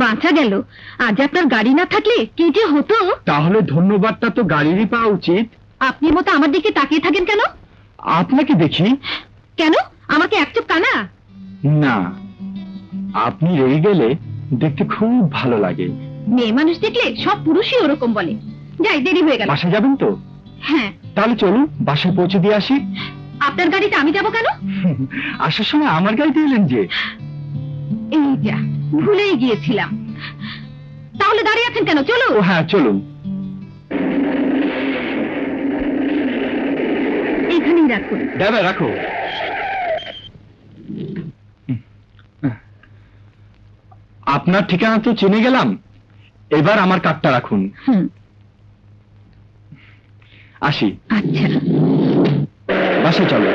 বাঁচা গেল। আজ আপনার গাড়ি না থাকলে কি যে হতো। তাহলে ধন্যবাদটা তো গাড়িরই পাওয়া উচিত। আপনি মতো আমার দিকে তাকিয়ে থাকেন কেন? আপনাকে দেখি। কেন? আমাকে এক চোখ কানা? না, আপনি রেগে গেলে দেখতে খুব ভালো লাগে। মেয়ে মানুষ দেখলে সব পুরুষই ওরকম বলে। যাই, দেরি হয়ে গেল। বাসায় যাবেন তো? হ্যাঁ। তাহলে চলুন বাসায় পৌঁছে দিয়ে আসি। আপনার গাড়িতে আমি যাব কেন? আসার সময় আমার গাড়িতে এলেন যে। এই যা, ভুলেই গিয়েছিলাম। তাহলে দাঁড়িয়ে আছেন কেন? চলুন। হ্যাঁ চলুন। এইখানেই রাখুন। দাদা রাখো। আপনার ঠিকানা তো চিনে গেলাম, এবার আমার কার্ডটা রাখুন। আসি। আচ্ছা, বাসায় চলো।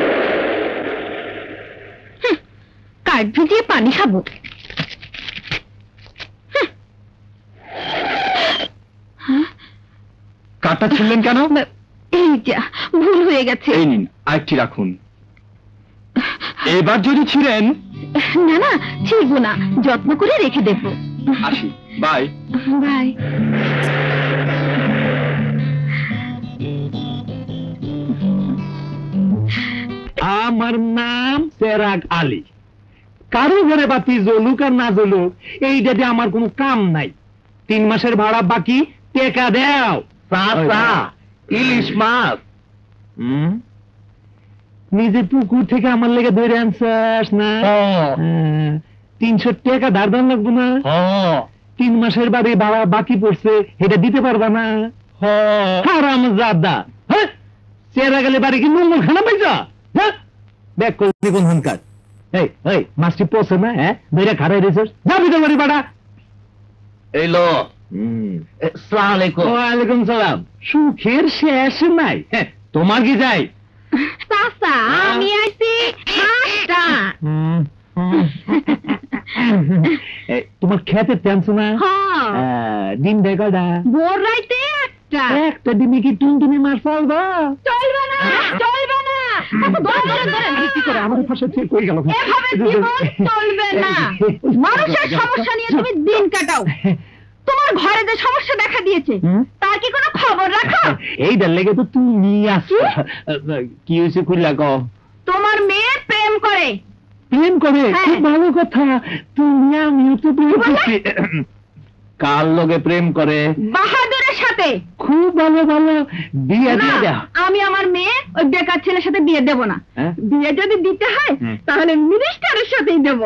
কার্ড ভিজিয়ে পানি খাবো। কার্ডটা ছিনলেন কেন? এই যা, ভুল হয়ে গেছে। এই নিন, আরেকটি রাখুন। এবার যদি ছিলেন। না না, ছিড়বো না, যত্ন করে রেখে দেবো। আসি, বাই। বাই। আমার নাম চেরাগ আলী। কারো ঘরে বাতি জ্বলুক আর না জ্বলুক, এইটাতে আমার কোনো কাম নাই। 3 মাসের ভাড়া বাকি, টেকা দেও। ইলিশ মাছ নিজে পুকুর থেকে আমার লেগে ধরে আনছাস না? 300 টাকা ধার দাম লাগবো না? 3 মাসের বাড়ি ভাড়া বাকি পড়ছে, এটা দিতে পারবা না? হারামজাদা, হ্যাঁ? চেরা গেলে বাড়ি কি মঙ্গল খানা পাইছা? হ্যাঁ, দেখ কোন হনকার। এই মাছটি পচে না? হ্যাঁ, ধরে খাড়াই রেছিস, যাবি তো বাড়ি বাড়া। এলো। আসসালামু আলাইকুম। ওয়ালাইকুম সালাম। সুখের শেষ নাই। হ্যাঁ, তোমার কি যাই? চাচা, আমি আইছি হাঁসটা। তোমার খেতে টেনশন না? ডিম দেয় কয়টা? ভোর রাইতে একটা ডিমে কি টুনটুনি মাছ পালবা? চলবে না, চলবে না। আমাদের পাশে ঠিক হয়ে গেল। এভাবে জীবন চলবে না। মানুষের সমস্যা নিয়ে তুমি দিন কাটাও। তোমার ঘরে যে সমস্যা দেখা দিয়েছে, তার কি কোনো খবর রাখো? এইটার লেগে তো তুমি আসো। কি হয়েছে খুললা কও। তোমার মেয়ে প্রেম করে। প্রেম করে? খুব ভালো কথা। তুমি আমিও তো প্রেম করছি। কার লগে প্রেম করে? বাহাদুরের সাথে। খুব ভালো ভালো, বিয়ে দিয়ে দাও। আমি আমার মেয়ে ওই বেকার ছেলের সাথে বিয়ে দেব না। বিয়ে যদি দিতে হয় তাহলে মিনিস্টারের সাথেই দেব।